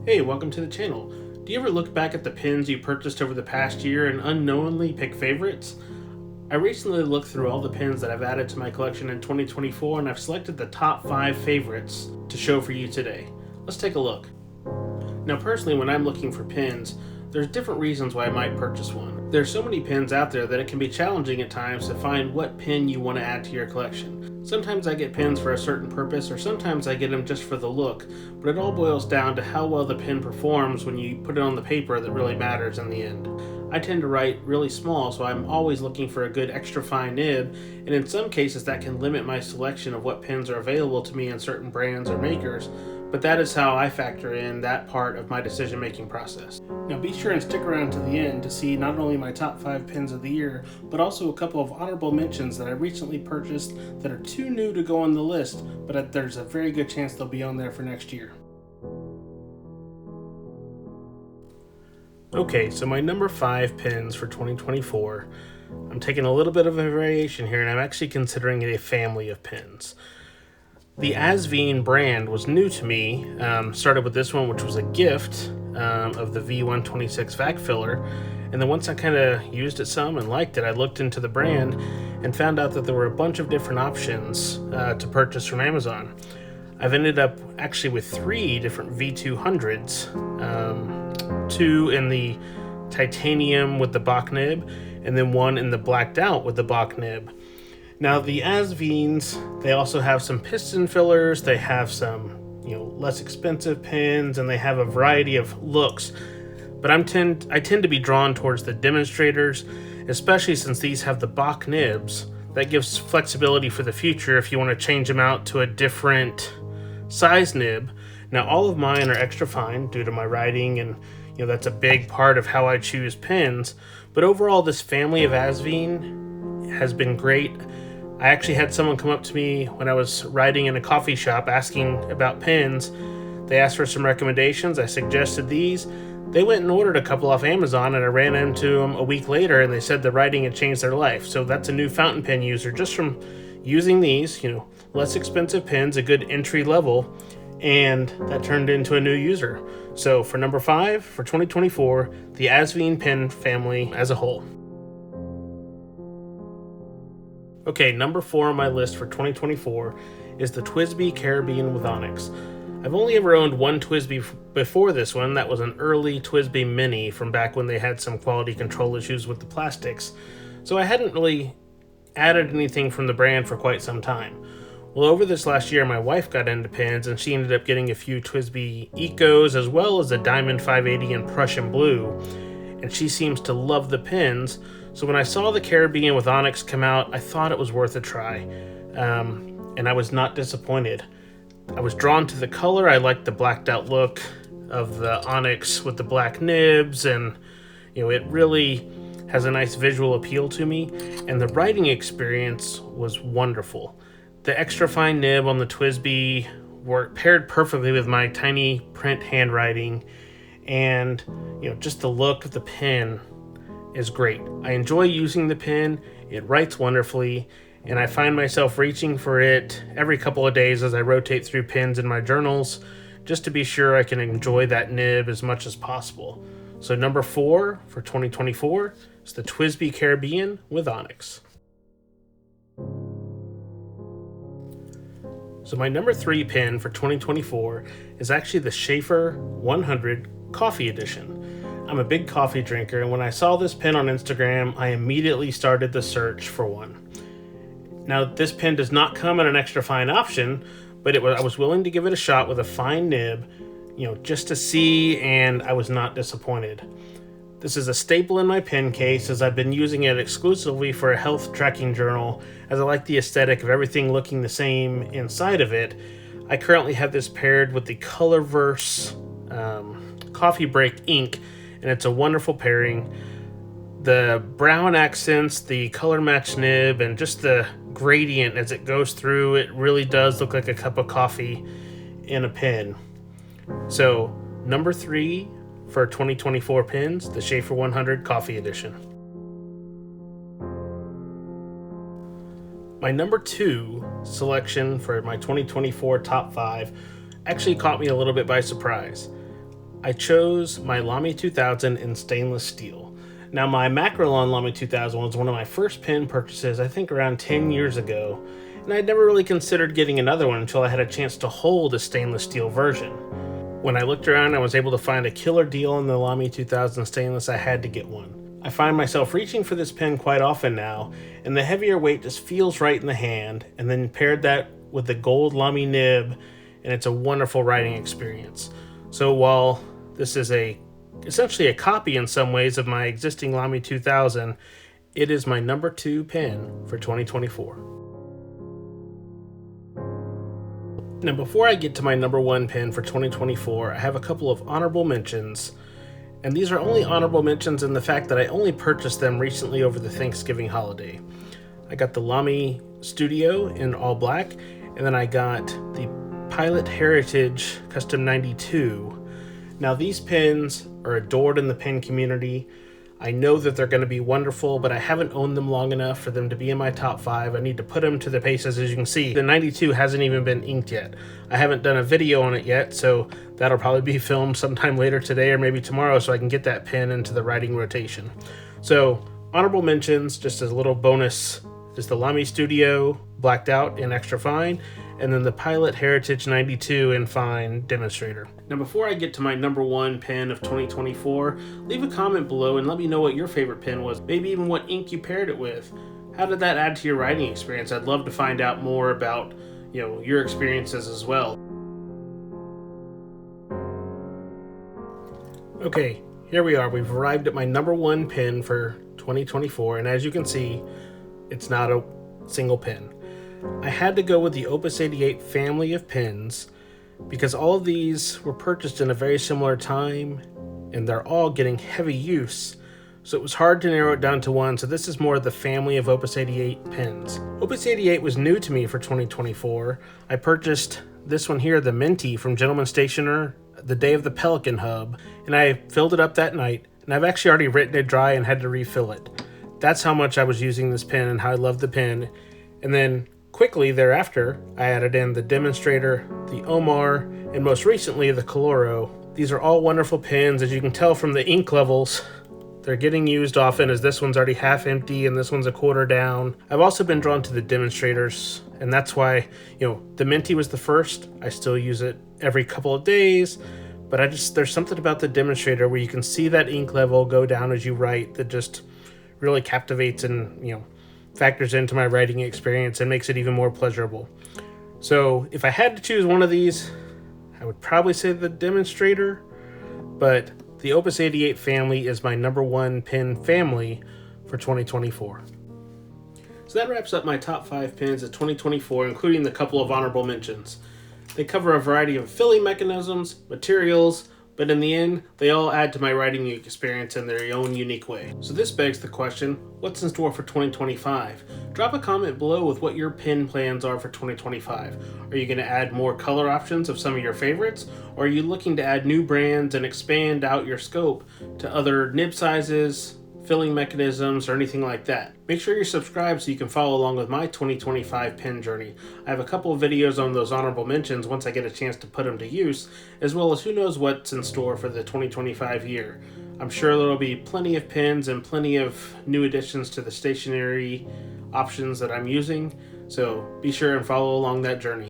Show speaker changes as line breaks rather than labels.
Hey, welcome to the channel. Do you ever look back at the pins you purchased over the past year and unknowingly pick favorites? I recently looked through all the pins that I've added to my collection in 2024 and I've selected the top 5 favorites to show for you today. Let's take a look. Now personally, when I'm looking for pins, there's different reasons why I might purchase one. There's so many pins out there that it can be challenging at times to find what pin you want to add to your collection. Sometimes I get pins for a certain purpose, or sometimes I get them just for the look, but it all boils down to how well the pin performs when you put it on the paper that really matters in the end. I tend to write really small, so I'm always looking for a good extra fine nib, and in some cases that can limit my selection of what pins are available to me in certain brands or makers, but that is how I factor in that part of my decision-making process. Now be sure and stick around to the end to see not only my top 5 pins of the year, but also a couple of honorable mentions that I recently purchased that are too new to go on the list, but there's a very good chance they'll be on there for next year. Okay, so my number 5 pins for 2024, I'm taking a little bit of a variation here, and I'm actually considering it a family of pins. The Asveen brand was new to me. Started with this one, which was a gift of the V126 vac filler, and then once I kind of used it some and liked it, I looked into the brand and found out that there were a bunch of different options to purchase from Amazon. I've ended up actually with 3 different V200s, 2 in the titanium with the Bach nib, and then 1 in the blacked out with the Bach nib. Now the Asveens, they also have some piston fillers, they have some less expensive pins, and they have a variety of looks. But I tend to be drawn towards the demonstrators, especially since these have the Bach nibs. That gives flexibility for the future if you want to change them out to a different size nib. Now all of mine are extra fine due to my writing, and that's a big part of how I choose pins. But overall, this family of Asveen has been great. I actually had someone come up to me when I was writing in a coffee shop asking about pins. They asked for some recommendations. I suggested these. They went and ordered a couple off Amazon, and I ran into them a week later, and they said the writing had changed their life. So that's a new fountain pen user just from using these, less expensive pins, a good entry level, and that turned into a new user. So for number 5 for 2024, the Asveen pen family as a whole. Okay, number 4 on my list for 2024 is the TWSBI Caribbean with Onyx. I've only ever owned one TWSBI before this one. That was an early TWSBI Mini from back when they had some quality control issues with the plastics. So I hadn't really added anything from the brand for quite some time. Well, over this last year, my wife got into pins, and she ended up getting a few TWSBI Ecos as well as a Diamond 580 in Prussian Blue, and she seems to love the pins. So when I saw the Caribbean with Onyx come out, I thought it was worth a try, and I was not disappointed. I was drawn to the color. I liked the blacked out look of the Onyx with the black nibs, and it really has a nice visual appeal to me, and the writing experience was wonderful. The extra fine nib on the TWSBI paired perfectly with my tiny print handwriting, and just the look of the pen is great. I enjoy using the pen. It writes wonderfully, and I find myself reaching for it every couple of days as I rotate through pens in my journals, just to be sure I can enjoy that nib as much as possible. So number 4 for 2024 is the TWSBI Caribbean with Onyx. So my number 3 pen for 2024 is actually the Sheaffer 100 Coffee Edition. I'm a big coffee drinker, and when I saw this pen on Instagram, I immediately started the search for one. Now, this pen does not come in an extra fine option, but I was willing to give it a shot with a fine nib, just to see, and I was not disappointed. This is a staple in my pen case, as I've been using it exclusively for a health tracking journal, as I like the aesthetic of everything looking the same inside of it. I currently have this paired with the Colorverse Coffee Break ink, and it's a wonderful pairing. The brown accents, the color match nib, and just the gradient as it goes through, it really does look like a cup of coffee in a pen. So number 3 for 2024 pins, the Sheaffer 100 Coffee Edition. My number 2 selection for my 2024 top 5 actually caught me a little bit by surprise. I chose my Lamy 2000 in stainless steel. Now, my Macrolon Lamy 2000 was one of my first pen purchases, I think around 10 years ago, and I'd never really considered getting another one until I had a chance to hold a stainless steel version. When I looked around, I was able to find a killer deal on the Lamy 2000 stainless. I had to get one. I find myself reaching for this pen quite often now, and the heavier weight just feels right in the hand, and then paired that with the gold Lamy nib, and it's a wonderful writing experience. So while this is essentially a copy in some ways of my existing Lamy 2000, it is my number 2 pen for 2024. Now, before I get to my number 1 pen for 2024, I have a couple of honorable mentions. And these are only honorable mentions in the fact that I only purchased them recently over the Thanksgiving holiday. I got the Lamy Studio in all black, and then I got the Pilot Heritage Custom 92. Now, these pens are adored in the pen community. I know that they're going to be wonderful, but I haven't owned them long enough for them to be in my top 5. I need to put them to the paces. As you can see, the 92 hasn't even been inked yet. I haven't done a video on it yet, so that'll probably be filmed sometime later today or maybe tomorrow so I can get that pen into the writing rotation. So, honorable mentions, just as a little bonus, is the Lamy Studio blacked out in extra fine, and then the Pilot Heritage 92 in fine demonstrator. Now, before I get to my number 1 pen of 2024, leave a comment below and let me know what your favorite pen was, maybe even what ink you paired it with. How did that add to your writing experience? I'd love to find out more about, your experiences as well. Okay, here we are. We've arrived at my number 1 pen for 2024, and as you can see, it's not a single pen. I had to go with the Opus 88 family of pens because all of these were purchased in a very similar time and they're all getting heavy use, so it was hard to narrow it down to one. So this is more of the family of Opus 88 pens. Opus 88 was new to me for 2024. I purchased this one here, the Minty from Gentleman Stationer, the day of the Pelican Hub, and I filled it up that night, and I've actually already written it dry and had to refill it. That's how much I was using this pen and how I love the pen. And then quickly thereafter, I added in the Demonstrator, the Omar, and most recently the Koloro. These are all wonderful pens. As you can tell from the ink levels, they're getting used often, as this one's already half empty and this one's a quarter down. I've also been drawn to the Demonstrators, and that's why, the Minty was the first. I still use it every couple of days, but there's something about the Demonstrator where you can see that ink level go down as you write that just really captivates and, factors into my writing experience and makes it even more pleasurable. So if I had to choose one of these, I would probably say the Demonstrator, but the Opus 88 family is my number 1 pen family for 2024. So that wraps up my top 5 pens of 2024, including the couple of honorable mentions. They cover a variety of filling mechanisms, materials, but in the end, they all add to my writing experience in their own unique way. So this begs the question, what's in store for 2025? Drop a comment below with what your pen plans are for 2025. Are you going to add more color options of some of your favorites? Or are you looking to add new brands and expand out your scope to other nib sizes, filling mechanisms, or anything like that? Make sure you're subscribed so you can follow along with my 2025 pen journey. I have a couple of videos on those honorable mentions once I get a chance to put them to use, as well as who knows what's in store for the 2025 year. I'm sure there'll be plenty of pens and plenty of new additions to the stationery options that I'm using, so be sure and follow along that journey.